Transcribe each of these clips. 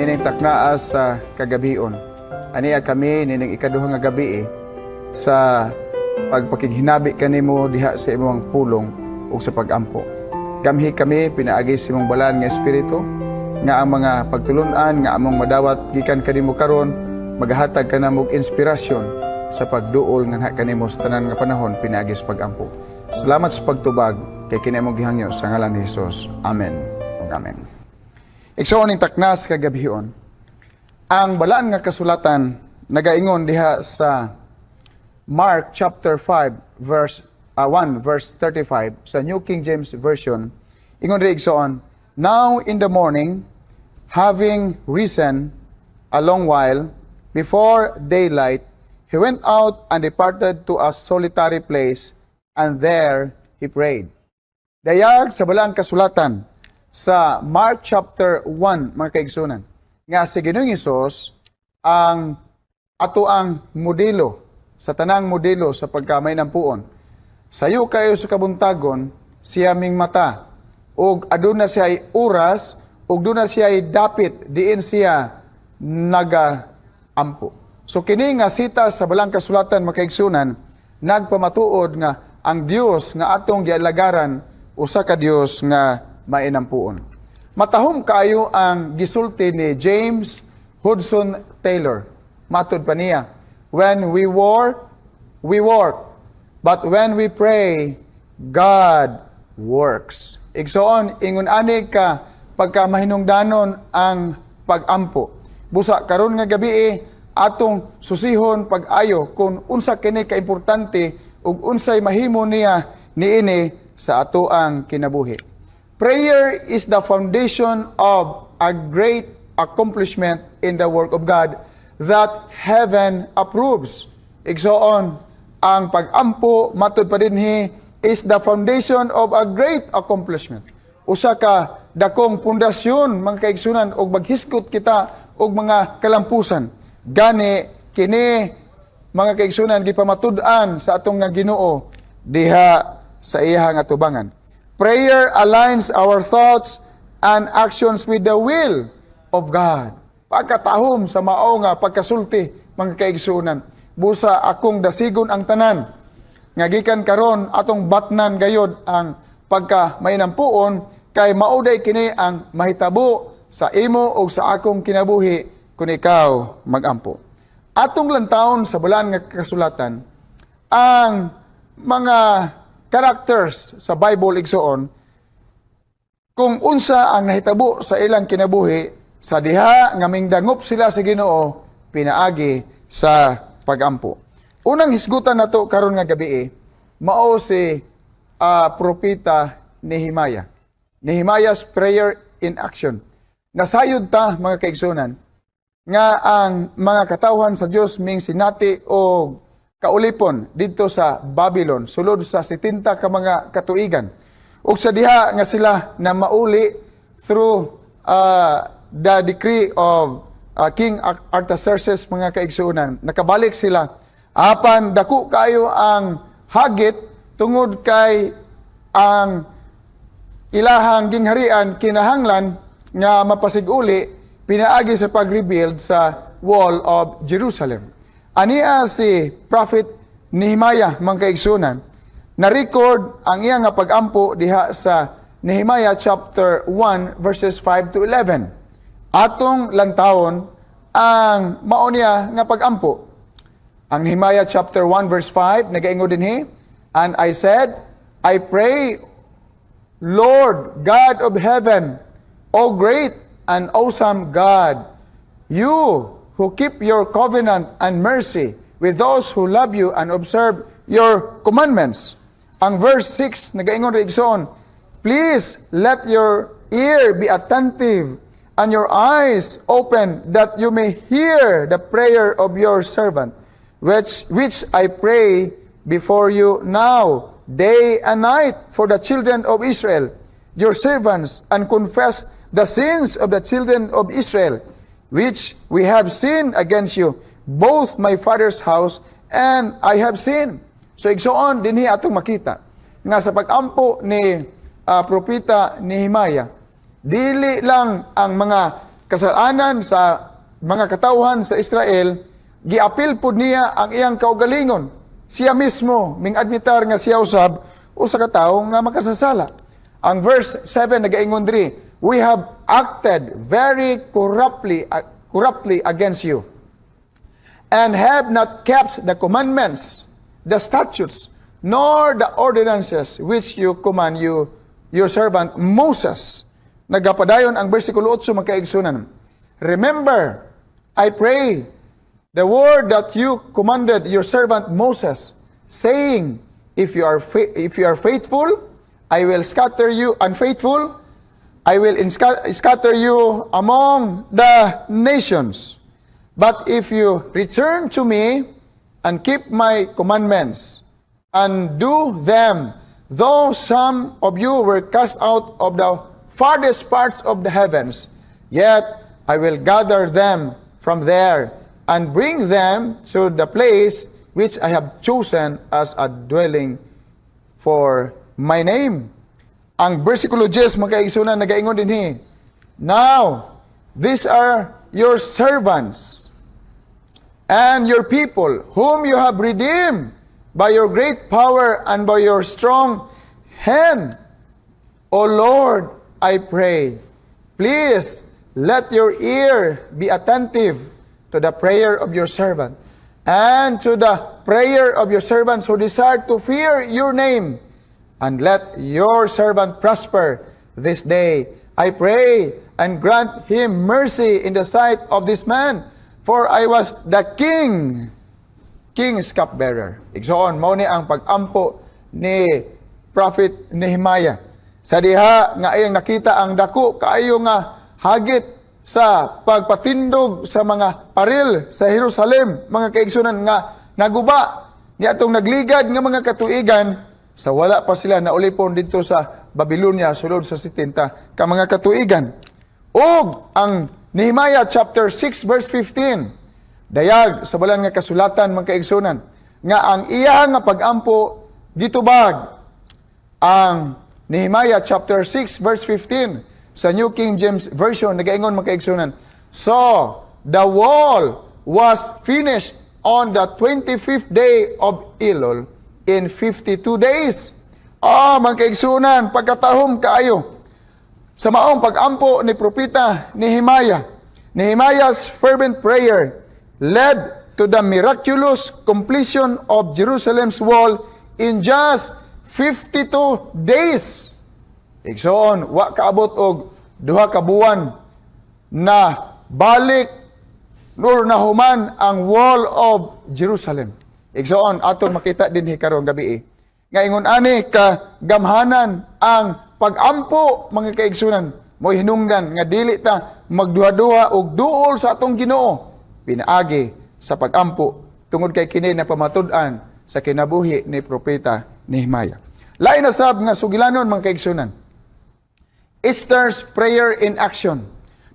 nining taknaas sa kagabion. Aniya kami nining ikaduha nga gabi sa pagpakighinabi kanimo diha sa imong pulong ug sa pagampo. Gamhi kami pinaagi sa imong balaan nga espiritu nga ang mga pagtulun-an nga among madawat gikan kanimo karon maghatag kanamo og inspirasyon sa pagduol nga kanimo sa tanan nga panahon pinaagi sa pagampo. Salamat sa pagtubag kay kini among gihangyo sa ngalan ni Hesus. Amen. Amen. Igsoon ning taknas kagabion. Ang balaan nga kasulatan nagaingon diha sa Mark chapter 5 verse 1 verse 35 sa New King James Version. Ingon ri igsoon, "Now in the morning, having risen a long while before daylight, he went out and departed to a solitary place, and there he prayed." Dayag sa balaan kasulatan sa Mark chapter 1, mga kaigsunan, nga si Ginoong Hesus ang ato ang modelo, sa tanang modelo sa pagkamay ng puon. Sayo kayo sa kabuntagon, siya ming mata, ug aduna siya ay oras, ug aduna siya ay dapit, diin siya nagaampo. So kini nga sita sa balang kasulatan, mga kaigsunan, nagpamatuod nga ang Dios nga atong gialagaran, usa ka Dios nga mainampuon. Matahom kayo ang gisulti ni James Hudson Taylor. Matud pa niya, "When we work, but when we pray, God works." Igsoon, ingon ani ka pagka mahinungdanon ang pagampo. Busa karon nga gabi atong susihon pag-ayo kung unsa kini kaimportante ug unsay mahimo niya niini sa ato ang kinabuhi. Prayer is the foundation of a great accomplishment in the work of God that heaven approves. Igsoon, ang pagampo matud pa dinhi is the foundation of a great accomplishment. Usa ka dakong pundasyon, mga kaigsunan, og maghiskot kita og mga kalampusan. Gani kini, mga kaigsunan, gipamatud-an sa atong nga Ginoo diha sa iyang atubangan. Prayer aligns our thoughts and actions with the will of God. Pagkatahom sa mao nga pagkasulti, mga kaigsunan, busa akong dasigon ang tanan. Nga gikan karon atong batnan gayod ang pagka mainampuon kay mauday kini ang mahitabo sa imo o sa akong kinabuhi kung ikaw magampo. Atong lantawon sa balaan nga kasulatan ang mga characters sa Bible igsoon kung unsa ang nahitabo sa ilang kinabuhi sa diha nga mingdangop sila sa Ginoo pinaagi sa pagampo. Unang hisgutan nato karon nga gabi mao si propeta Nehemiah. Nehemiah's prayer in action. Nasayod ta, mga kaigsunan, nga ang mga katawhan sa Dios ming sinati o kaulipon dito sa Babylon, sulod sa 70 ka mga katuigan. Ug sa diha nga sila na mauli through the decree of King Artaxerxes, mga kaigsuunan. Nakabalik sila. Apan dako kayo ang hagit tungod kay ang ilahang gingharian kinahanglan nga mapasiguli pinaagi sa pag-rebuild sa wall of Jerusalem. Ania si Prophet Nehemiah, mga kaigsunan, na-record ang iya nga pagampo diha sa Nehemiah chapter 1 verses 5 to 11. Atong lantawon ang mao niya nga pagampo. Ang Nehemiah chapter 1 verse 5 nagaingon dinhi, "And I said, I pray, Lord God of heaven, O great and awesome God, you who keep your covenant and mercy with those who love you and observe your commandments." Ang verse 6, nagaingon rin igsoon, "Please let your ear be attentive and your eyes open that you may hear the prayer of your servant, which I pray before you now, day and night, for the children of Israel, your servants, and confess the sins of the children of Israel, which we have sinned against you, both my father's house and I have sinned." So igsoon dinhi atong makita nga sa pagampo ni propeta Nehemiah, dili lang ang mga kasalanan sa mga katawhan sa Israel, giapil pud niya ang iyang kaugalingon. Siya mismo ming admitar nga siya usab usa ka tawo nga makasasala. Ang verse 7 nagaingon diri, we have acted very corruptly against you, and have not kept the commandments, the statutes, nor the ordinances which you command your servant Moses. Nagapadayon ang versikulo 8 magkaigsunan. Remember, I pray, the word that you commanded your servant Moses, saying, if you are faithful, I will scatter you unfaithful, I will scatter you among the nations. But if you return to me and keep my commandments and do them, though some of you were cast out of the farthest parts of the heavens, yet I will gather them from there and bring them to the place which I have chosen as a dwelling for my name. Ang versikulo 10 magkaigsunan nagaingon dinhi, now these are your servants and your people whom you have redeemed by your great power and by your strong hand. O Lord, I pray, please let your ear be attentive to the prayer of your servant and to the prayer of your servants who desire to fear your name, and let your servant prosper this day. I pray, and grant him mercy in the sight of this man, for I was the king's cupbearer. Igsoon, mao ni ang pag-ampo ni Prophet Nehemiah. Sa diha nga iyang nakita ang dako kaayo nga hagit sa pagpatindog sa mga paril sa Jerusalem, mga kaigsunan nga naguba niya atong nagligad nga mga katuigan sa wala pa sila na ulipon dito sa Babylonia sulod sa 70 ka mga katuigan. Og ang Nehemiah chapter 6 verse 15, dayag sa balan nga kasulatan mga kaigsunan nga ang iya nga pag-ampo gitubag. Ang Nehemiah chapter 6 verse 15 sa New King James Version nagaingon mga kaigsunan, so the wall was finished on the 25th day of Elul in 52 days. Mga kaigsunan, pagkatahom kaayo sa maong pag-ampo ni propeta Nehemiah. Nehemiah's fervent prayer led to the miraculous completion of Jerusalem's wall in just 52 days. Igsoon, wa kaabot og 2 ka buwan na balik nor nahuman ang wall of Jerusalem. Igsoon, aton makita din karong gabi nga ingon ani ka gamhanan ang pag-ampo mga kaigsunan. Mo hinungdan nga dili ta magduha-duha og duol sa atong Ginoo pinaagi sa pag-ampo tungod kay kini na pamatud-an sa kinabuhi ni propeta Nehemiah. Lain na sab nga sugilanon mga kaigsunan, Esther's prayer in action.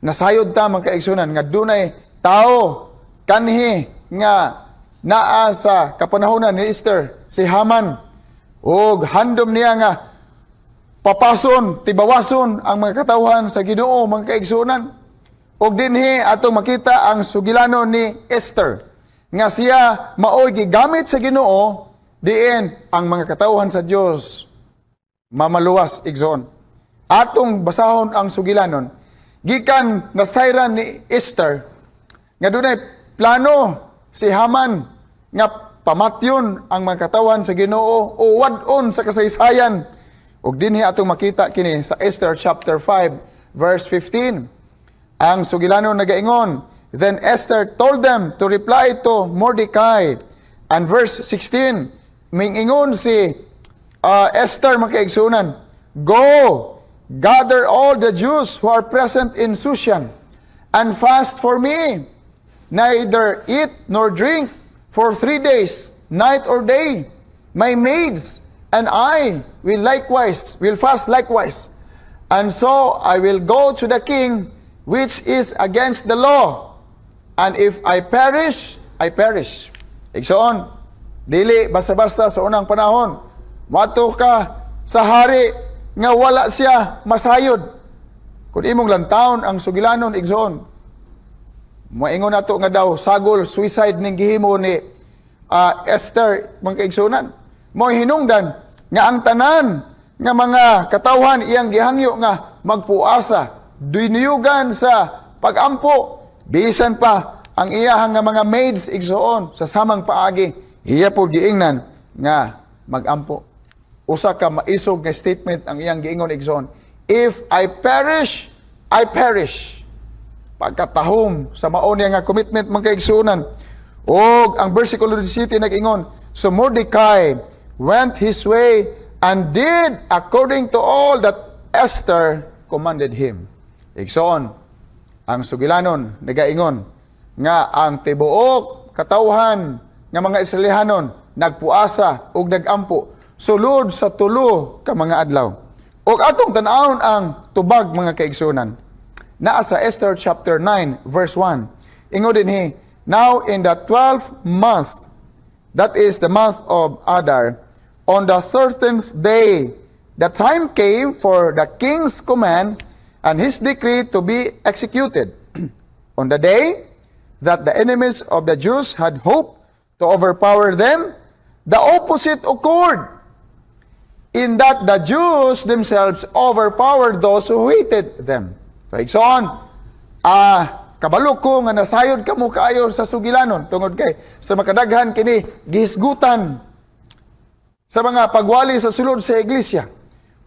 Nasayod ta mga kaigsunan nga dunay tao kanhi nga naa sa kapanahonan ni Esther, si Haman, og handom niya nga papason, tibawason ang mga katawhan sa Ginoo mga kaigsunan. Og dinhi ato makita ang sugilanon ni Esther nga siya maoy gigamit sa Ginoo diin ang mga katawhan sa Dios mamaluwas igsoon. Atong basahon ang sugilanon gikan nasayran ni Esther nga dunay plano si Haman nga pamatyon ang mga katawhan sa Ginoo o wad-on sa kasaysayan. Ug dinhi atong makita kini sa Esther chapter 5 verse 15. Ang sugilanon nagaingon, then Esther told them to reply to Mordecai. And verse 16 mingingon si Esther makaigsunan, go, gather all the Jews who are present in Shushan and fast for me, neither eat nor drink for 3 days, night or day. My maids and I will fast likewise. And so I will go to the king, which is against the law. And if I perish, I perish. Igsoon, dili basta-basta sa unang panahon. Mato ka sa hari nga wala siya masayod. Kung imong lantawon ang sugilanon igsoon, moingon nato nga daw sagol suicide ning gihimo ni Esther mga kaigsunan. Mo hinungdan nga ang tanan nga mga katawhan iyang gihangyo nga magpuasa, dinuyugan sa pagampo, bisan pa ang iyahang nga mga maids igsoon sa samang paagi, iya po giingnan nga magampo. Usa ka maisog nga statement ang iyang giingon igsoon, if I perish, I perish. Pagkatahom sa mao niya nga commitment mga kaigsunan. Og ang versikulo 17 nag-ingon, so Mordecai went his way and did according to all that Esther commanded him. Igsoon, ang sugilanon nagaingon nga ang tibuok katawhan nga mga Israelihanon nagpuasa ug nagampo sulod sa tulo ka mga adlaw. Ug atong tan-awon ang tubag mga kaigsunan. Naa sa Esther chapter 9 verse 1. Ingon dinhi, now in the 12th month, that is the month of Adar, on the 13th day, the time came for the king's command and his decree to be executed. On the day that the enemies of the Jews had hoped to overpower them, the opposite occurred, in that the Jews themselves overpowered those who hated them. So, igsoon, kabalo ko nga nasayod ka mo kaayo sa sugilanon, tungod kay sa makadaghan kini gihisgutan sa mga pagwali sa sulod sa iglesia.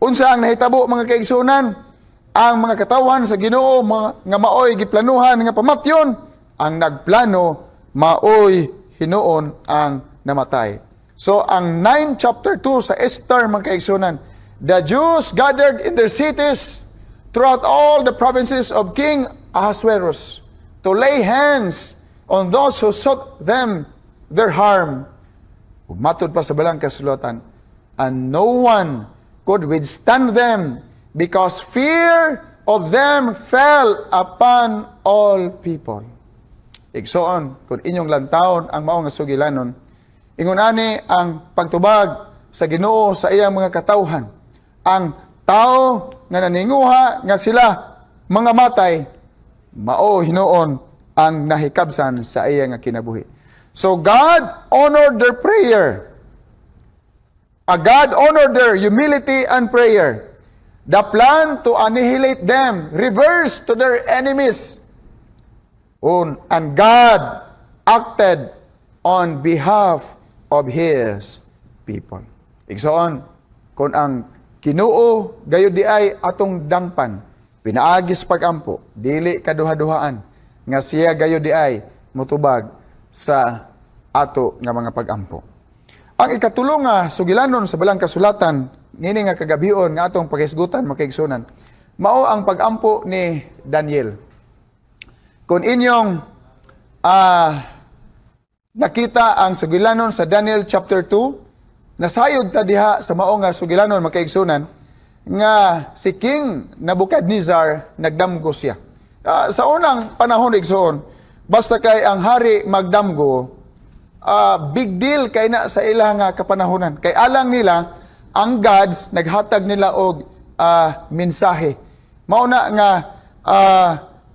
Unsa ang nahitabo mga kaigsunan? Ang mga katawhan sa Ginoo nga maoy giplanuhan nga pamatyon, ang nagplano maoy hinuon ang namatay. So, ang 9 chapter 2 sa Esther, mga kaigsunan, the Jews gathered in their cities throughout all the provinces of King Ahasuerus to lay hands on those who sought them their harm. Ug matod pa sa balang kasulatan, and no one could withstand them because fear of them fell upon all people. Igsoon, kung inyong lantawon ang mao nga sugilanon, ingon ani ang pagtubag sa Ginoo sa iyang mga katawhan. Ang tao nga naninguha nga sila mga matay, mao hinuon ang nahikabsan sa iyang kinabuhi. So God honored their prayer. God honored their humility and prayer. The plan to annihilate them, reverse to their enemies. And God acted on behalf of His people. Igsoon, kung ang Ginoo gayud di ay atong dangpan, pinaagis pagampo, dili kaduha-duhaan, nga siya gayud di ay mutubag sa ato nga mga pagampo. Ang ikatulong nga sugilanon sa balang kasulatan, ngini nga kagabion nga atong paghisgutan makaigsunan, mao ang pagampo ni Daniel. Kung inyong nakita ang sugilanon sa Daniel chapter 2, nasayod ta diha sa mao nga sugilanon makaigsunan nga si King Nebuchadnezzar nagdamgo siya. Sa unang panahon igsoon, basta kay ang hari magdamgo, big deal kay na sa ilang kapanahonan. Kay alang nila ang gods naghatag nila og mensahe. Mao na nga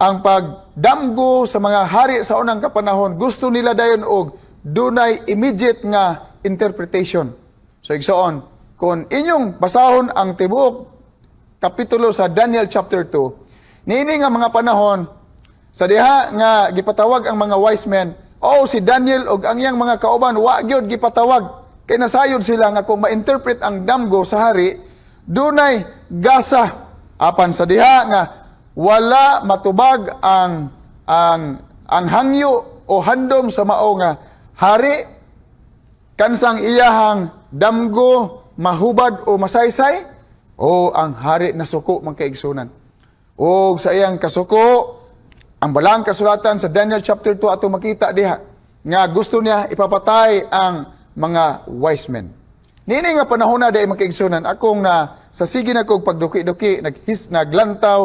ang pagdamgo sa mga hari sa unang kapanahon, gusto nila dayon og dunay immediate nga interpretation. So igsoon, kung inyong basahon ang tibuok kapitulo sa Daniel chapter 2, niini nga mga panahon sa diha nga gipatawag ang mga wise men, si Daniel og ang iyang mga kauban wa gyud gipatawag kay nasayod sila nga kung ma-interpret ang damgo sa hari, dunay gasa apan sa diha nga wala matubag ang hangyo o handom sa mao nga hari kansang iyahang damgo mahubad o masaysay, o ang hari na suko man kaigsunan. O sa iyang kasuko, ang balang kasulatan sa Daniel chapter 2 ato makita diha nga gusto niya ipapatay ang mga wise men. Nini nga panahon na day makaigsunan, akong na sa sige na kog pagduki-duki naglantaw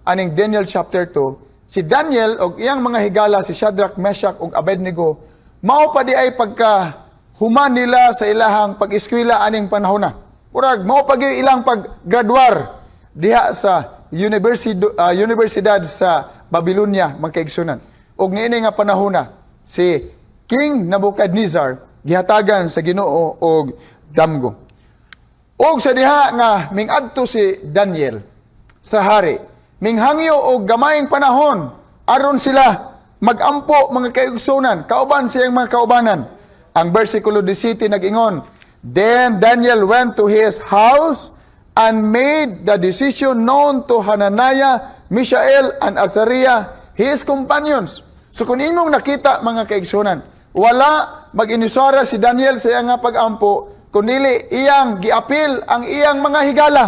aning Daniel chapter 2, si Daniel og iyang mga higala si Shadrach, Meshach ug Abednego mao pa di ay pagka human nila sa ilahang pag-eskwela aning panahon na. Murag mao pa gyud ilang paggraduar diha sa universidad sa Babylonia, mga kaigsunan. Og niini nga panahona, si King Nebuchadnezzar gihatagan sa Ginoo og damgo. Og sa diha nga mingadto si Daniel sa hari, minghangyo og gamayng panahon aron sila magampo mga kaigsunan, kauban siyang mga kaubanan. Ang versikulo 17 nag-ingon, "Then Daniel went to his house and made the decision known to Hananiah, Mishael, and Azariah, his companions." So kung imong nakita mga kaigsunan, wala mag-inusara si Daniel sa iyang nga pag-ampo, kundi iyang giapil ang iyang mga higala.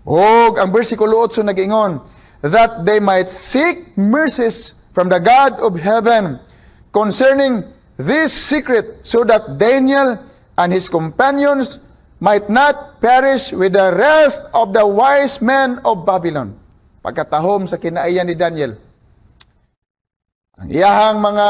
Og ang versikulo 8 nag-ingon, "That they might seek mercies from the God of heaven concerning this secret, so that Daniel and his companions might not perish with the rest of the wise men of Babylon." Pagkatahom sa kinaiyan ni Daniel, ang iyahang mga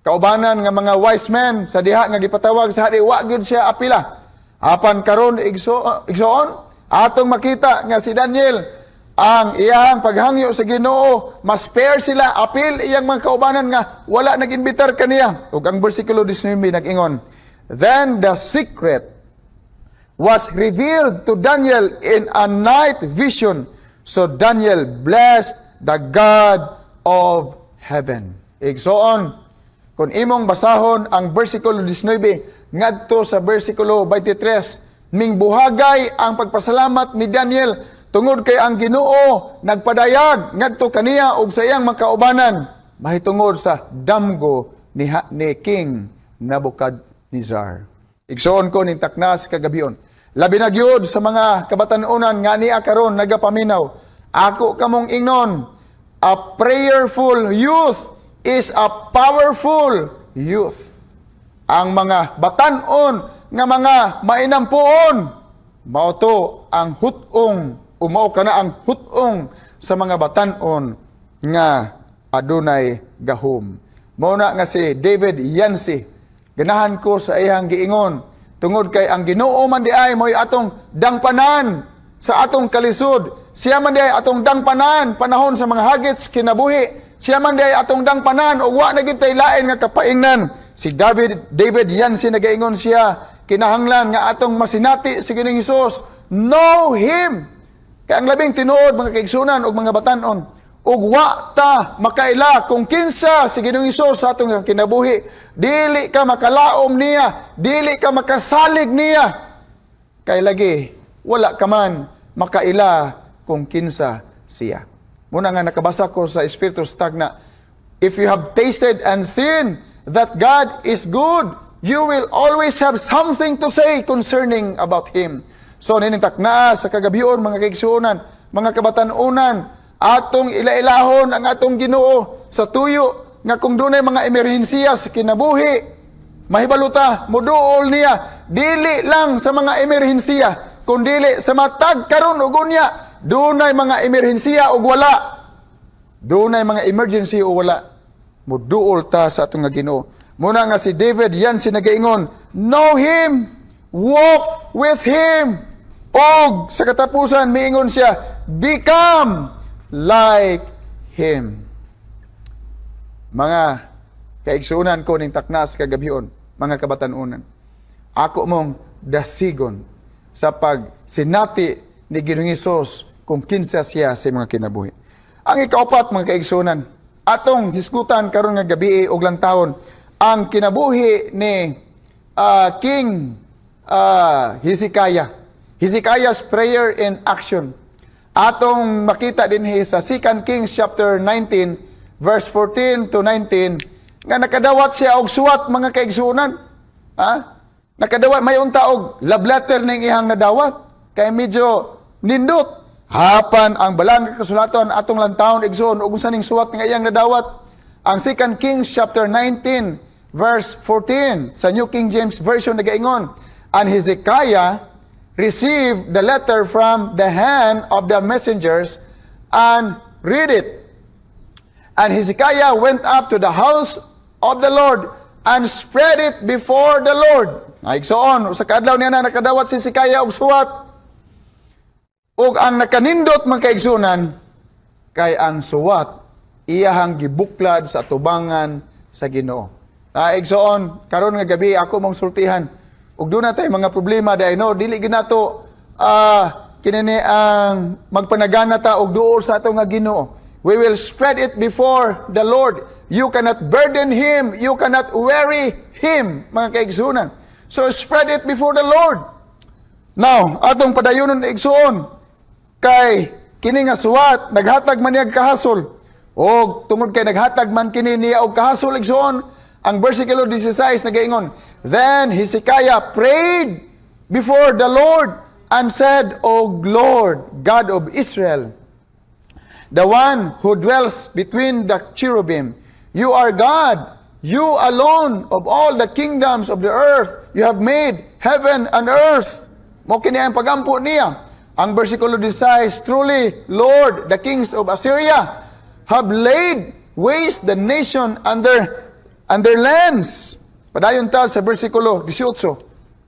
kaubanan nga mga wise men sa diha nga gipatawag sa hari, wa gyud siya apila. Apan karon igsoon atong makita nga si Daniel, ang iyang paghangyo sa Ginoo, mas fair sila, apil iyang mga kaubanan nga wala nag-inbitar kaniya. Ug ang bersikulo 19 nag-ingon, "Then the secret was revealed to Daniel in a night vision. So Daniel blessed the God of heaven." Igsoon, kung imong basahon ang versikulo 19 ngadto sa versikulo 23, mingbuhagay ang pagpasalamat ni Daniel tungod kay ang Ginoo nagpadayag ngadto kaniya og sa iyang makaubanan mahitungod sa damgo ni King Nebuchadnezzar. Igsoon ko ning takna sa kagabion, labi na gyud sa mga kabatan-unan nga niya karon nagapaminaw, ako kamong ingnon, a prayerful youth is a powerful youth. Ang mga batan-on nga mga mainampuon, mao to ang hutong, umao kana ang hutong sa mga batan-on nga adunay gahom. Mao na nga si David Yancey, ganahan ko sa iyang giingon, tungod kay ang Ginoo man di ay mo'y atong dangpanan sa atong kalisod. Siya man di ay atong dangpanan panahon sa mga hagits kinabuhi. Siya man di ay atong dangpanan o wa na gyud tay lain nga kapaingnan. Si David Yancey nagaingon siya, kinahanglan nga atong masinati si Ginoong Hesus, know Him. Kaya ang labing tinuod mga kaigsunan o mga batanon, ug wa ta makaila kung kinsa si Ginoong Hesus sa atong kinabuhi. Dili ka makalaom niya, dili ka makasalig niya. Kay lagi, wala ka man makaila kung kinsa siya. Muna nga nakabasa ko sa Espiritu Stagna, if you have tasted and seen that God is good, you will always have something to say concerning about Him. So, ninintak na sa kagabion, mga kaigsuunan, mga kabatanunan, atong ilailahon ang atong Ginoo sa tuyo, nga kung dunay mga emerhensiya sa kinabuhi, mahibaluta, muduol niya, dili lang sa mga emerhensiya, kundili sa matag karon ug unya, dunay mga emerhensiya ug wala. Dunay mga emergency o wala. Muduol ta sa atong nga Ginoo. Muna nga si David Yancey nagaingon, know Him, walk with Him. Og sa katapusan miingon siya, become like Him. Mga kaigsuunan ko ning takna sa kagabion, mga kabatanunan, ako mong dasigon sa pagsinati ni Ginoong Hesus kung kinsa siya sa mga kinabuhi. Ang ikaapat, mga kaigsuunan, atong hisgutan karon nga gabi og lantawon ang kinabuhi ni King Hezekiah. Hezekiah's prayer in action. Atong makita din sa 2 Kings chapter 19 verse 14 to 19 nga nakadawat siya og suwat, mga kaigsuunan. Nakadawat may unta og love letter ning ihang nadawat kay medyo nindot. Hapan ang balang kasulaton atong lantawon igsoon ug unsa ning suwat nga iyang nadawat. Ang 2 Kings chapter 19 verse 14 sa New King James Version nagaingon, and Hezekiah received the letter from the hand of the messengers and read it. And Hezekiah went up to the house of the Lord and spread it before the Lord. Igsoon sa kadlaw niya na nakadawat si Hezekiah og suwat. ug ang nakanindot mga kaigsunan kay ang suwat iyahang gibuklad sa tubangan sa Ginoo. Igsoon, karon nga gabi ako mong sultihan ug doon na tay mga problema dai no dili ginato kinini ang magpanagana ta og duol sa ato nga Ginoo. We will spread it before the Lord. You cannot burden Him, you cannot weary Him, mga kaigsunan. So spread it before the Lord. Now, atong padayonon igsuon kay kini nga suwat naghatag man niya kahasol. Og tungod kay naghatag man kini niya og kahasol igsuon, ang bersikulo 16 nagaingon, then Hezekiah prayed before the Lord and said, O Lord, God of Israel, the one who dwells between the cherubim, you are God, you alone of all the kingdoms of the earth, you have made heaven and earth. Mo kini ang pagampo niya. Ang bersikulo 16, truly, Lord, the kings of Assyria have laid waste the nation under lands. Padayon ta sa bersikulo 18.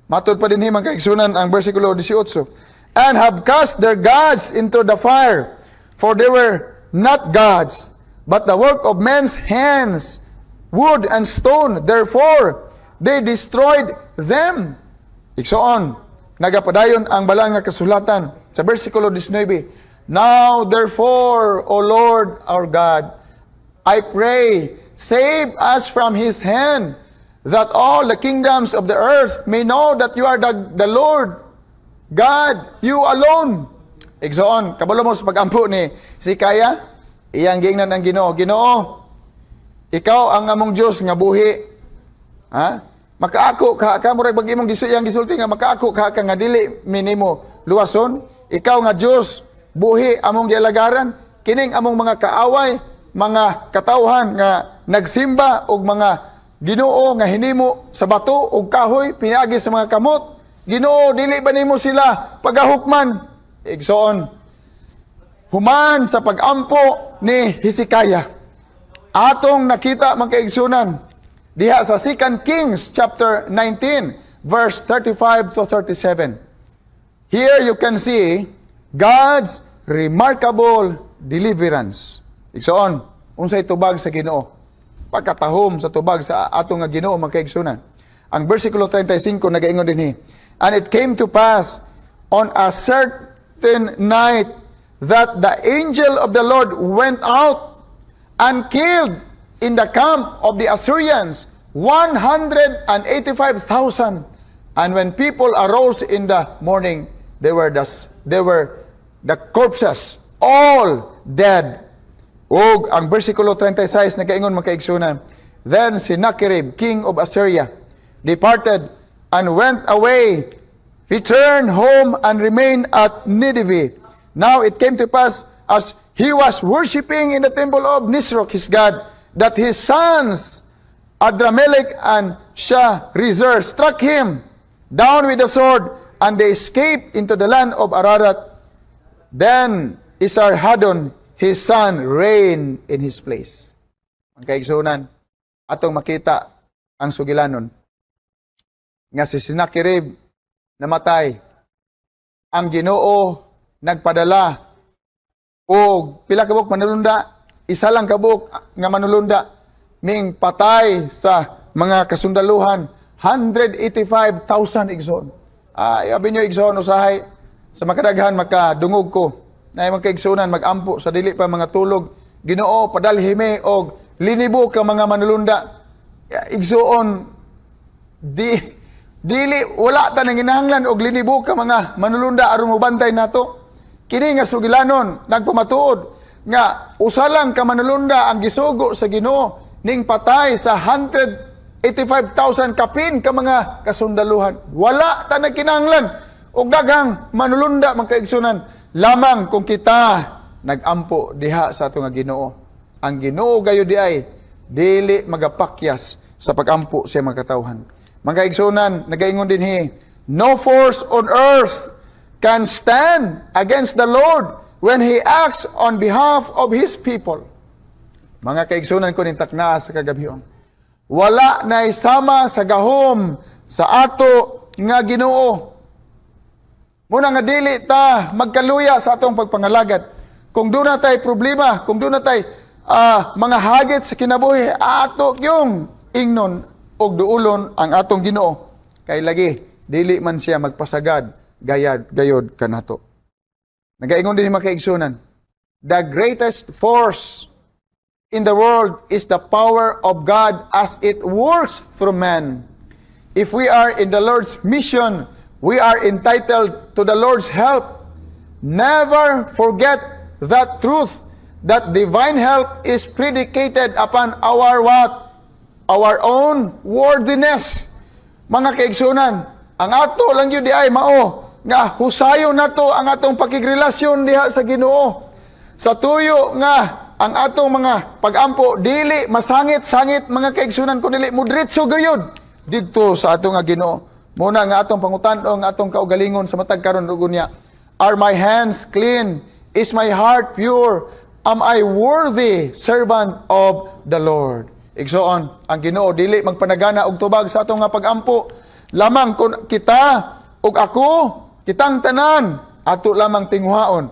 Matod pa din himang kaigsunan ang bersikulo 18. And have cast their gods into the fire, for they were not gods, but the work of men's hands, wood and stone. Therefore, they destroyed them. Iksoon, nagapadayon ang balang nga kasulatan sa bersikulo 19. Now, therefore, O Lord our God, I pray, save us from his hand, that all the kingdoms of the earth may know that you are the Lord God, you alone. Igsoon, kabalo mo sa pagampo ni Hezekiah, iyang giingnan ang Ginoo. Ginoo, ikaw ang among Dios nga buhi. Ha? Makaako ka murag bag imong iyang gisulti nga makaako ka nga dili minimo luwason. Ikaw nga Dios buhi among gialagaran, kining among mga kaaway, mga katawhan nga nagsimba og mga Ginoo nga hinimo sa bato ug kahoy pinaagi sa mga kamot. Ginoo, dili ba nimo sila pagahukman? Igsoon, human sa pagampo ni Hezekiah, atong nakita mga kaigsunan diha sa 2 Kings chapter 19 verse 35 to 37. Here you can see God's remarkable deliverance. Igsoon, unsay tubag sa Ginoo? Pagkatahom sa tubag sa atong nga Ginoo mga kaigsunan. Ang bersikulo 35 nagaingon dinhi, and it came to pass on a certain night that the angel of the Lord went out and killed in the camp of the Assyrians 185,000. And when people arose in the morning, they were the corpses all dead. Og ang bersikulo 36 nagaingon mga kaigsunan, then Sennacherib, king of Assyria, departed and went away, returned home and remained at Nineveh. Now it came to pass, as he was worshipping in the temple of Nisroch his god, that his sons Adramelech and Sharezer struck him down with the sword, and they escaped into the land of Ararat. Then Esarhaddon his son reigned in his place. Ang kaigsunan, atong makita ang sugilanon nga si Sennacherib namatay. Ang Ginoo nagpadala og pila ka buok manulunda, isa lang ka buok nga manulunda ning patay sa mga kasundaluhan 185,000 igsoon. Abi nyo igsoon usahay sa makadaghan makadungog ko na mga kaigsunan magampo sa dili pa mga tulog. Ginoo padalhime og linibo ka mga manulunda. Igsuon dili wala ta nang ginahanglan og linibo ka mga manulunda aron mobantay nato. Kini nga sugilanon nagpamatuod nga usa lang ka manulunda ang gisugo sa Ginoo ning patay sa 185,000 kapin ka mga kasundaluhan. Wala ta nang kinahanglan og daghang manulunda mga kaigsunan. Lamang kung kita nagampo diha sa ato nga Ginoo. Ang Ginoo gayo di ay dili magapakyas sa pagampo sa mga katawhan. Mga kaigsunan, nagaingon dinhi, no force on earth can stand against the Lord when He acts on behalf of His people. Mga kaigsunan ko nintakna sa kagabion. Wala na isama sa gahom sa ato nga Ginoo. Muna nga dili ta magkaluya sa atong pagpangalagad. Kung doon na tayo problema, kung doon na tayo mga hagit sa kinabuhi, ato yung ingnon o duulon ang atong Ginoo. Kay lagi, dili man siya magpasagad, gayod kanato. Nagaingon din makaigsunan. The greatest force in the world is the power of God as it works through man. If we are in the Lord's mission, we are entitled to the Lord's help. Never forget that truth, that divine help is predicated upon our what? Our own worthiness. Mga kaigsunan, ang ato lang yun di ay mao, nga husayo na to ang atong pakigrelasyon diha sa Ginoo. Sa tuyo nga, ang atong mga pagampo, dili masangit-sangit mga kaigsunan, kung dili mudritso gayud dito sa atong nga Ginoo. Muna nga atong pangutan-o nga atong kaugalingon sa matag karon ug niya. Are my hands clean? Is my heart pure? Am I worthy servant of the Lord? Igsoon, ang Ginoo dili magpanagana og tubag sa atong nga pagampo. Lamang kun kita ug ako, kitang tanan, ato lamang tinguhaon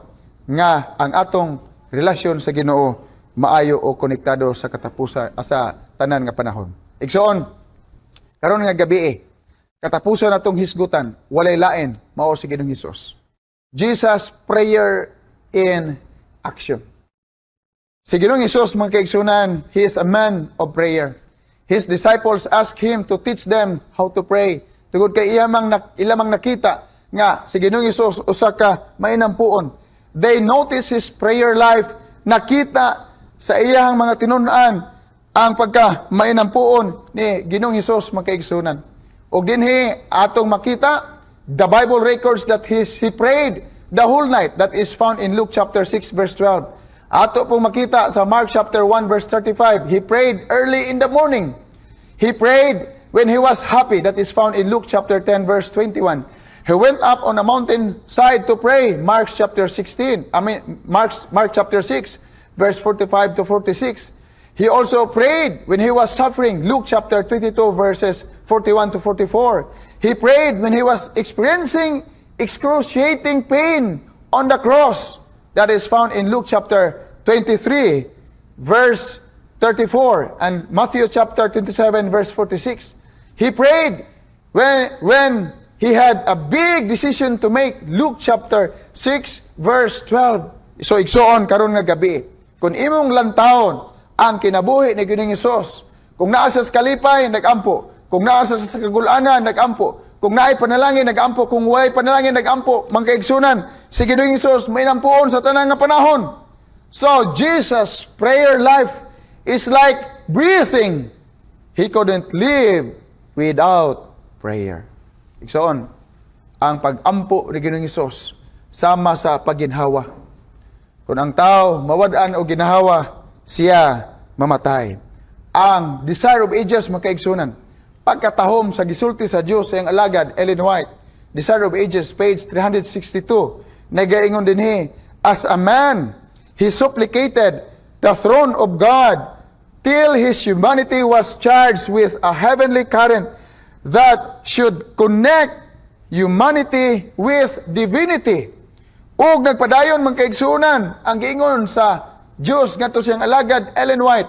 nga ang atong relasyon sa Ginoo maayo o konektado sa katapusan sa tanan nga panahon. Igsoon, karon nga gabi katapusan natong hisgutan, walay lain mao si Ginoong Hesus. Jesus prayer in action. Si Ginoong Hesus, mga kaigsunan, He is a man of prayer. His disciples asked Him to teach them how to pray. Tugod kay ilamang nakita nga si Ginoong Hesus usa ka mainampuon. They notice His prayer life. Nakita sa iyang mga tinun-an ang pagka mainampuon ni Ginoong Hesus, mga kaigsunan. O dinhi atong makita, the Bible records that he prayed the whole night. That is found in Luke chapter 6 verse 12. Ato pong makita sa Mark chapter 1 verse 35. He prayed early in the morning. He prayed when he was happy. That is found in Luke chapter 10 verse 21. He went up on a mountain side to pray. Mark chapter 6 verse 45 to 46. He also prayed when he was suffering. Luke chapter 22 verses 41 to 44. He prayed when he was experiencing excruciating pain on the cross. That is found in Luke chapter 23 verse 34 and Matthew chapter 27 verse 46. He prayed when he had a big decision to make. Luke chapter 6 verse 12. So igsoon karon nga gabi, kung imong lantawon ang kinabuhi ni Ginoong Hesus, kung naa sa kalipay nagampo, kung naa sa kagulanan nagampo, kung naay panalangin nagampo, kung way panalangin nagampo, mga kaigsunan, si Ginoong Hesus may nampuon sa tanang nga panahon. So Jesus' prayer life is like breathing. He couldn't live without prayer. Igsoon, ang pag-ampo ni Ginoong Hesus sama sa pagginhawa. Kung ang tao mawad-an o ginhawa, siya mamatay. Ang Desire of Ages, mga kaigsunan, pagkatahom sa gisulti sa Diyos sa iyang alagad, Ellen White, Desire of Ages, page 362, nagaingon din as a man, he supplicated the throne of God till his humanity was charged with a heavenly current that should connect humanity with divinity. Ug nagpadayon mga kaigsunan ang giingon sa Diyos ngadto siyang alagad, Ellen White,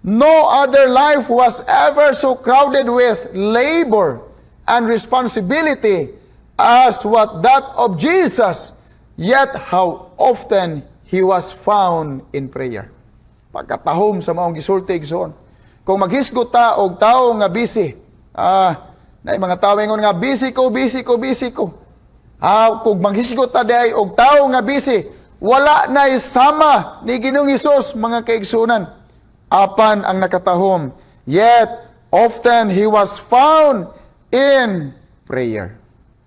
no other life was ever so crowded with labor and responsibility as what that of Jesus, yet how often He was found in prayer. Pagkatahom sa maong gisulti igsoon. Kung maghisgot ta og tao nga busy, na mga tao ingon nga busy ko. Kung maghisgot ta day og tao nga busy, wala na isama ni Ginoong Hesus, mga kaigsunan. Apan ang nakatahom, yet often He was found in prayer.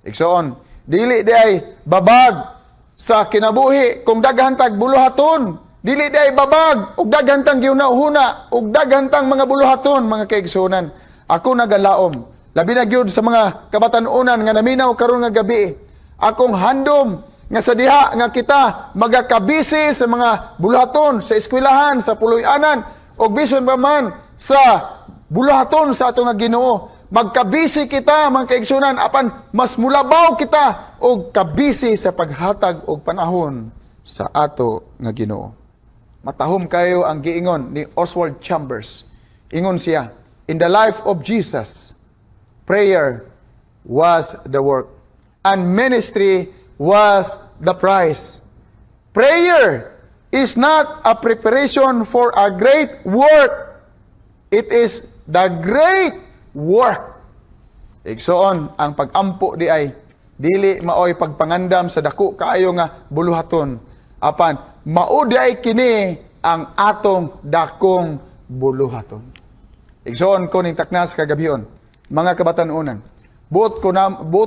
Igsoon, dili day babag sa kinabuhi kung daghantag buluhaton, dili day babag ug daghantang giuna-huna ug daghantang mga buluhaton, mga kaigsunan. Ako nagalaom, labi na gyud sa mga kabatan-unan nga naminaw karon nga gabi. Akong handom nga sa diha nga kita magakabisi sa mga buluhaton sa eskwelahan, sa puloy-anan, o bison pa man sa buluhaton sa ato nga Ginoo. magkabisi kita mga kaigsunan apan mas mulabaw kita og kabisi sa paghatag og panahon sa ato nga Ginoo. Matahom kayo ang giingon ni Oswald Chambers. Ingon siya, in the life of Jesus, prayer was the work and ministry was the prize. Prayer is not a preparation for a great work. It is the great work. Igsoon, ang pag-ampo di ay dili maoy pagpangandam sa dako kaayo nga buluhaton. Apan, mao di ay kini ang atong dakong buluhaton. Igsoon ko ning taknas kagabihon, mga kabatan-unan. Buot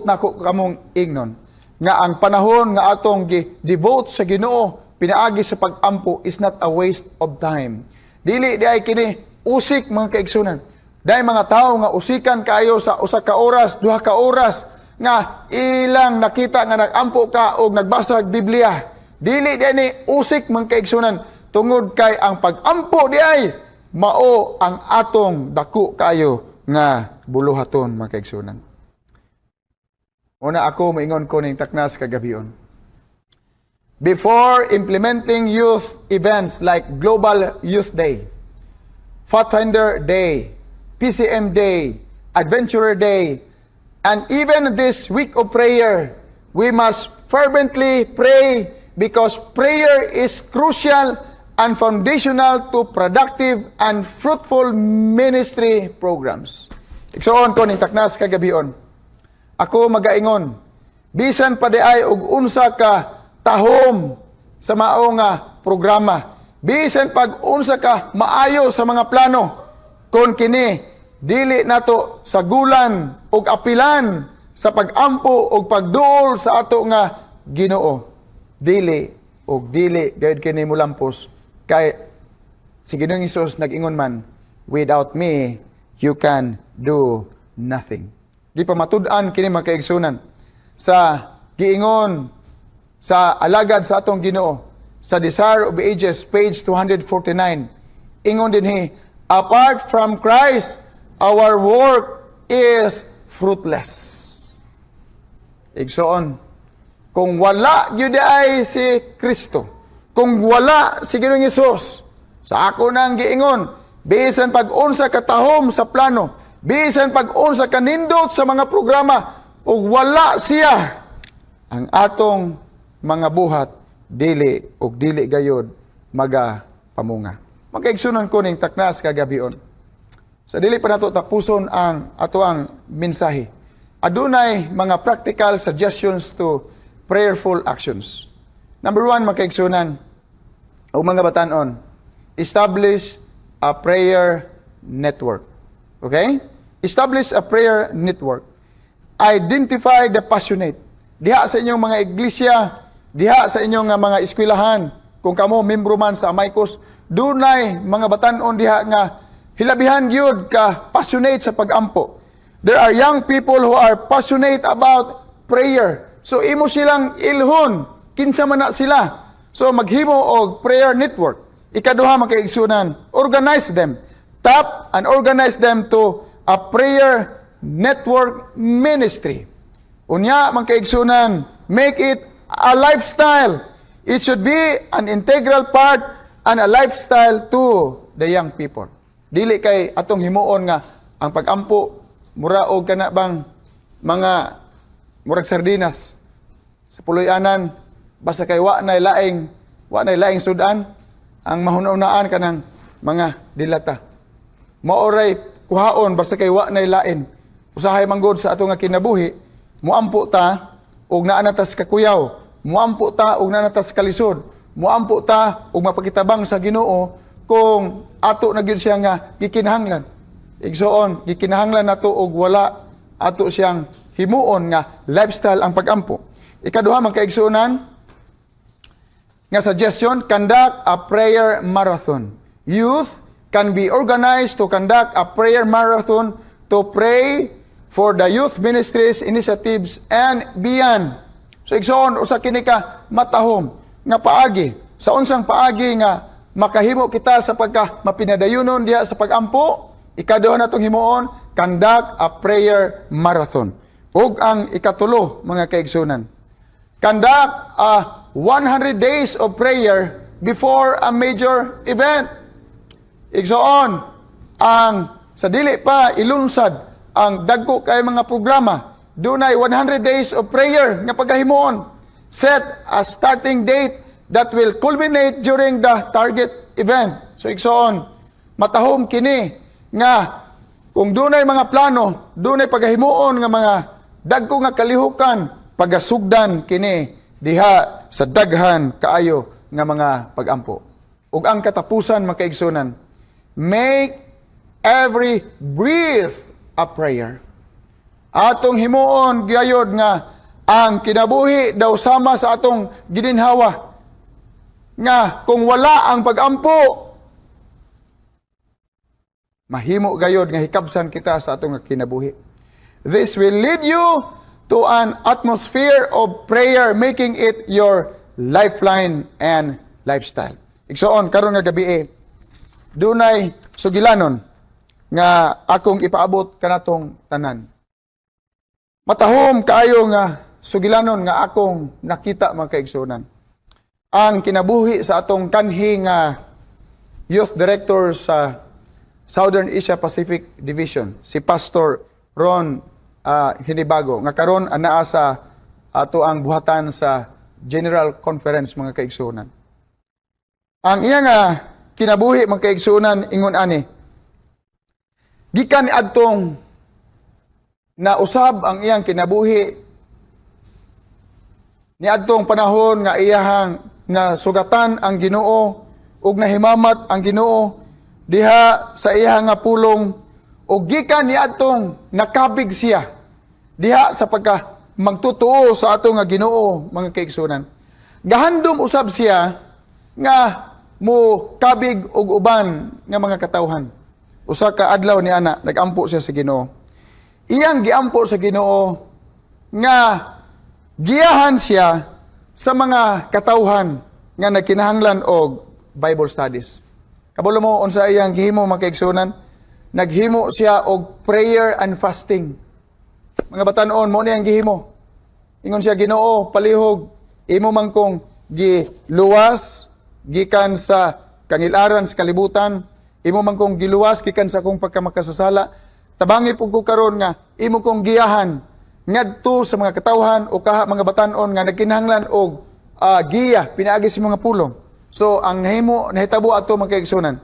na ko kamong ignon nga ang panahon nga atong gi-devote sa Ginoo pinaagi sa pag-ampo is not a waste of time. Dili di ay kini usik mga kaigsunan. Dahil mga tao nga usikan kayo sa usa ka oras, duha ka oras nga ilang nakita nga nag-ampo ka o nagbasa og Biblia. Dili di ni usik mga kaigsunan tungod kay ang pag-ampo di ay mao ang atong dako kayo nga buluhaton mga kaigsunan. Una ako maingon ko ning taknas kagabion. Before implementing youth events like Global Youth Day, Pathfinder Day, PCM Day, Adventurer Day, and even this week of prayer, we must fervently pray because prayer is crucial and foundational to productive and fruitful ministry programs. Igsoon ko ning taknas kagabion. Ako magaingon, bisan pa di ay og unsa ka tahom sa mao nga programa, bisan pag unsa ka maayo sa mga plano, kon kini dili nato sagulan og apilan sa pag-ampo og pagduol sa ato nga Ginoo, dili gayud kini mulampos kay si Ginoong Hesus nag-ingon man, without me you can do nothing. Di pa matud-an kini mga kaigsunan sa giingon sa alagad sa atong Ginoo sa Desire of Ages page 249. Ingon dinhi, apart from Christ our work is fruitless. Igsoon, kung wala gyud ay si Kristo, kung wala si Ginoong Hesus, sa ako nang giingon, bisan pag-unsa katahom sa plano, bisan pag-unsa kanindot sa mga programa, ug wala siya, ang atong mga buhat, dili gayod pamunga. Makaigsunan ko ning taknas kagabion. Sa dili pa nato tapuson ang atoang mensahe, adunay mga practical suggestions to prayerful actions. Number 1, makaigsunan, o mga batanon, establish a prayer network. Okay? Establish a prayer network. Identify the passionate. Diha sa inyong mga iglesia, diha sa inyong mga eskwelahan, kung kamo membro man sa Amaykos, dunay mga batanon diha nga hilabihan gyud ka passionate sa pag-ampo. There are young people who are passionate about prayer. So imo silang ilhon, kinsa man na sila. So maghimo og prayer network. Ikaduha makaigsunan, organize them. Tap and organize them to a prayer network ministry. Unya man kaigsunan, make it a lifestyle. It should be an integral part and a lifestyle to the young people. Dili kay atong himuon nga ang pag-ampo mura og kana bang mga murag sardinas sa puloy-anan basta kay wa nay laing sudan ang mahuna-unaan kanang mga dilata. Maoray kuhaon basta kay wa nay lain. Usahay manggod sa ato nga kinabuhi, muampo ta og naa natas kakuyaw, muampo ta og naa natas kalisod, muampo ta og mapakitabang sa Ginoo kung ato na gyud siya nga gikinahanglan. Igsoon, gikinahanglan nato og wala ato siyang himuon nga lifestyle ang pag-ampo. Ikaduha man kaigsuonan nga suggestion, conduct a prayer marathon. Youth can be organized to conduct a prayer marathon to pray for the youth ministries, initiatives, and beyond. So, igsoon, usa kini ka matahom nga paagi. Sa unsang paagi nga makahimo kita sa pagka mapinadayunon diha sa pag-ampo, ikaduha natong himuon, conduct a prayer marathon. Ug ang ikatulo, mga kaigsunan, conduct a 100 days of prayer before a major event. Igsoon, ang sa dili pa ilunsad ang dagko kay mga programa, dunay 100 days of prayer nga pagkahimuon. Set a starting date that will culminate during the target event. So igsoon, matahom kini nga kung dunay mga plano, dunay pagkahimuon nga mga dagko nga kalihukan, pagasugdan kini diha sa daghan kaayo nga mga pagampo. Ug ang katapusan, mga kaigsunan, make every breath a prayer. Atong himuon gayod nga ang kinabuhi daw sama sa atong gininhawa nga kung wala ang pagampo, mahimo gayod nga hikabsan kita sa atong kinabuhi. This will lead you to an atmosphere of prayer, making it your lifeline and lifestyle. Igsoon, karon nga gabi dunay sugilanon nga akong ipaabot kanatong tanan. Matahom kaayo nga sugilanon nga akong nakita, mga kaigsunan. Ang kinabuhi sa atong kanhi nga youth director sa Southern Asia Pacific Division, si Pastor Ron Hinibago, nga karon anaa sa ato ang buhatan sa General Conference, mga kaigsunan. Ang iya nga kinabuhi, mga kaigsunan, ingon ani, gikan adtong na usab ang iyang kinabuhi ni adtong panahon nga iyahang na sugatan ang Ginoo ug nahimamat ang Ginoo diha sa iyang nga pulong, ug gikan ni adtong nakabig siya diha sa pagka magtutuo sa ato nga Ginoo, mga kaigsunan. Gahandom usab siya nga mo kabig og uban nga mga katawhan. Usa ka adlaw ni ana nagampo siya sa Ginoo. Iyang giampo sa Ginoo nga giyahan siya sa mga katawhan nga nagkinahanglan og Bible studies. Kabalo mo unsa iyang gihimo, mga kaigsunan? Naghimo siya og prayer and fasting. Mga batan-on mo niyang gihimo. Ingon siya, Ginoo, palihog imo man kong giluwas gikan sa kangilaran sa kalibutan, imo man kong giluwas gikan sa akong pagkamakasasala. Tabangi pug ko karon nga imo kong giyahan ngadto sa mga katawhan o kaha mga batan-on nga nagkinahanglan og giya pinaagi sa mga pulong. So ang nahitabo ato, mga kaigsunan,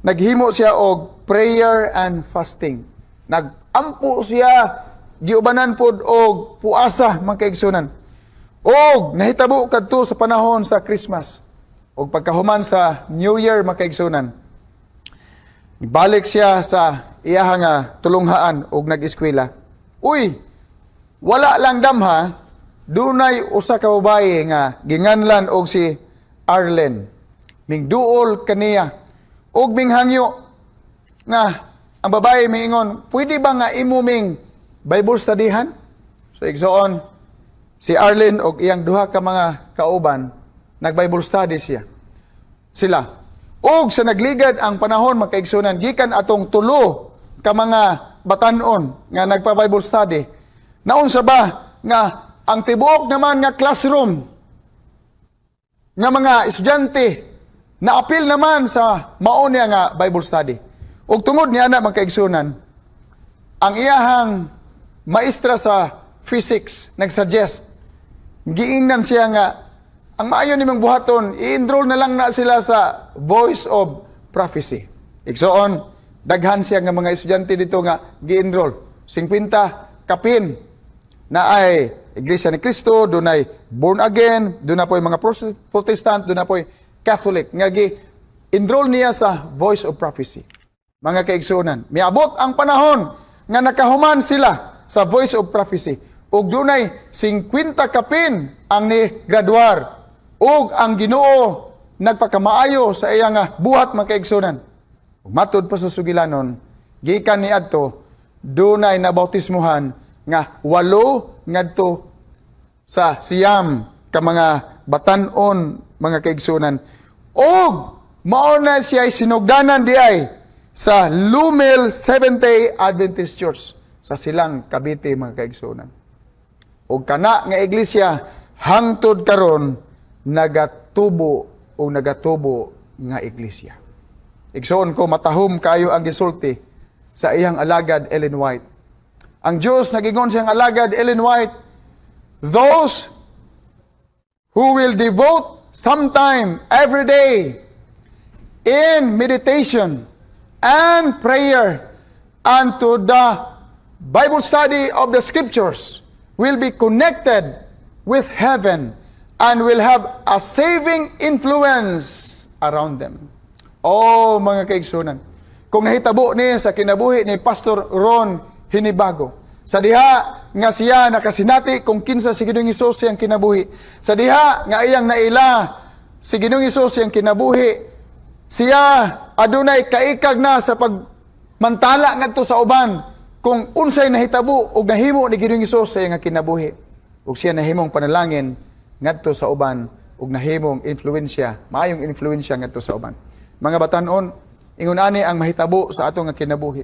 naghimo siya og prayer and fasting. Nagampo siya, giubanan pod og puasa, mga kaigsunan. Og nahitabo kadto sa panahon sa Christmas. Og pagkahuman sa New Year, mga kaigsunan, balik siya sa iyaha nga tulunghaan og nag-eskwela. Uy, wala lang damha, dunay usa ka babaye nga ginganlan og si Arlen. Mingduol kaniya og minghangyo nga ang babae miingon, pwede ba nga imo ming Bible studyhan? So igsoon, si Arlen og iyang duha ka mga kauban nag-Bible study sila. Og sa nagligad ang panahon, mga kaigsunan, gikan atong tulo ka mga batan-on nga nagpa-Bible study. Naunsa ba nga ang tibuok naman nga classroom nga mga estudyante na-apil naman sa mao niya nga Bible study. Og tungod niya na, mga kaigsunan, ang iyahang maestra sa physics nagsuggest, giingnan siya nga ang maayo nimong buhaton, i-enroll na lang na sila sa Voice of Prophecy. Igsoon, daghan siya nga mga estudyante dito nga gi-enroll. 50 kapin na ay Iglesia ni Cristo, doon ay born again, doon na po yung mga Protestant, doon na po yung Catholic. Nga gi-enroll niya sa Voice of Prophecy. Mga kaigsunan, miabot ang panahon nga nakahuman sila sa Voice of Prophecy. Ug doon ay 50 kapin ang ni graduar. Ug ang Ginoo nagpakamaayo sa iyang buhat, mga kaigsunan. Ug matud pa sa sugilanon, gikan ni adto dunay nabautismuhan nga 8 ngadto sa siyam ka mga batan-on, mga kaigsunan. Og mao na siya sinugdanan di ay sa Lumel Seventh-day Adventist Church sa Silang, Cavite, mga kaigsunan. O kana nga iglesia hangtod karon nagatubo nga iglesia. Igsoon ko, matahom kayo ang gisulti sa iyang alagad Ellen White. Ang Diyos nagingon siyang alagad Ellen White, those who will devote some time every day in meditation and prayer unto the Bible study of the Scriptures will be connected with heaven and will have a saving influence around them. Oh, mga kaigsunan, kung nahitabo ni sa kinabuhi ni Pastor Ron Hinibago, sa diha nga siya nakasinati kung kinsa si Ginoong Hesus siyang kinabuhi, sa diha nga iyang naila si Ginoong Hesus siyang kinabuhi, siya adunay kaikag na sa pagmantala ngadto sa uban kung unsay nahitabo og nahimo ni Ginoong Hesus sa iyang kinabuhi, ug siya nahimong panalangin ngadto sa uban ug nahimong influensya, maayong influensya ngadto sa uban. Mga batan-on, ingon ani ang mahitabo sa atong nga kinabuhi.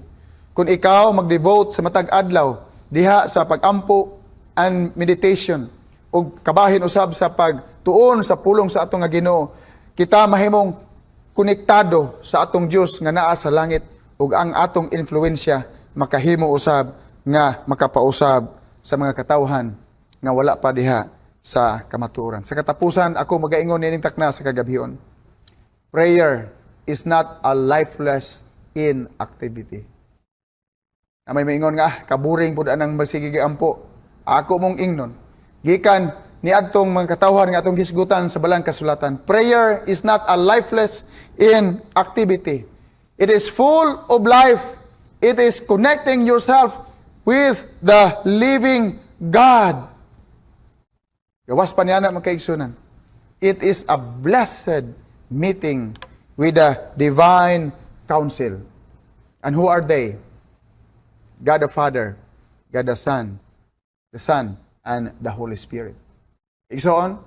Kung ikaw mag-devote sa matag adlaw diha sa pagampo and meditation ug kabahin usab sa pagtuon sa pulong sa atong nga Ginoo, kita mahimong konektado sa atong Dios nga naa sa langit ug ang atong influensya makahimo usab nga makapausab sa mga katawhan nga wala pa diha sa kamatuoran. Sa katapusan, ako magaingon nining takna sa kagabhion. Prayer is not a lifeless inactivity. May maingon nga, kaburing pud anang masigigampo. Ako mong ingnon. Gikan ni adtong mga katawhan nga atong hisgutan sa balang kasulatan. Prayer is not a lifeless inactivity. It is full of life. It is connecting yourself with the living God. Gawas pa niya na mga kaigsunan. It is a blessed meeting with the divine council. And who are they? God the Father, God the Son, and the Holy Spirit. Igsoon,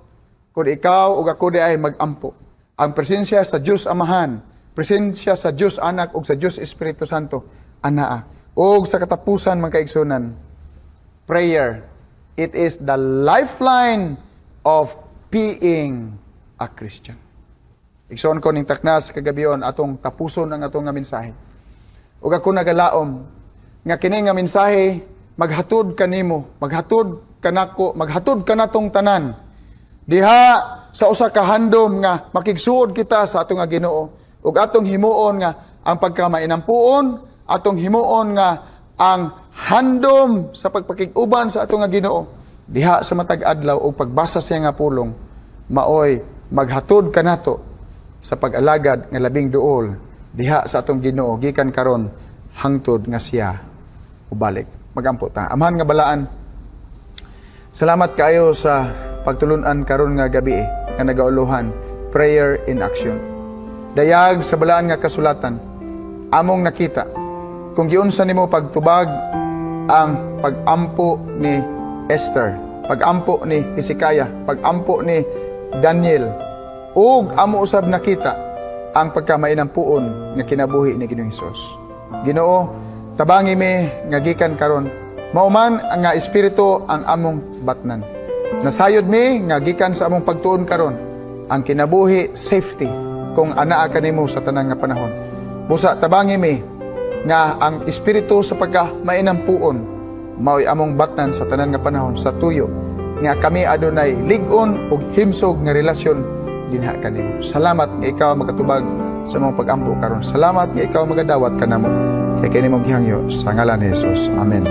kung ikaw o ako di ay mag-ampo, ang presensya sa Diyos Amahan, presensya sa Diyos Anak o sa Diyos Espiritu Santo, anaa. O sa katapusan, mga kaigsunan, prayer, it is the lifeline of being a Christian. Igsoon ko ning taknas kagabion atong tapuson ang atong nga mensahe. Ug ako nagalaom nga kini nga mensahe maghatod kanimo, maghatod kanako, maghatod kanatong tanan diha sa usa ka handom nga makigsuod kita sa atong nga Ginoo ug atong himuon nga ang pagkamainampuon, atong himuon nga ang handom sa pagpakig-uban sa atong nga Ginoo diha sa matag adlaw ug pagbasa sa nga pulong maoy maghatod kanato sa pag-alagad nga labing duol diha sa atong Ginoo gikan karon hangtod nga siya ubalik. Magampo ta. Amahan nga balaan. Salamat kayo sa pagtulun-an karon nga gabi nga nagauluhan, prayer in action. Dayag sa balaan nga kasulatan among nakita kung giunsa nimo pagtubag ang pag-ampo ni Esther, pag-ampo ni Hezekiah, pag-ampo ni Daniel. Ug amo usab nakita ang pagkamainampuon nga kinabuhi ni Ginoong Hesus. Ginoo, tabangi mi nga gikan karon mauman ang nga espiritu ang among batnan. Nasayod mi nga gikan sa among pagtuon karon ang kinabuhi safety kung anaa kanimo sa tanang nga panahon. Busa tabangi mi nga ang espiritu sa pagkamainampuon mao'y among batnan sa tanang nga panahon sa tuyo nga kami adunay lig-on ug himsog nga relasyon dinha kanimo. Salamat nga ikaw magatubag sa mong pag-ampo karon. Salamat nga ikaw magadawat kanamo. Kay kini mong gihangyo sa ngalan ni Jesus. Amen.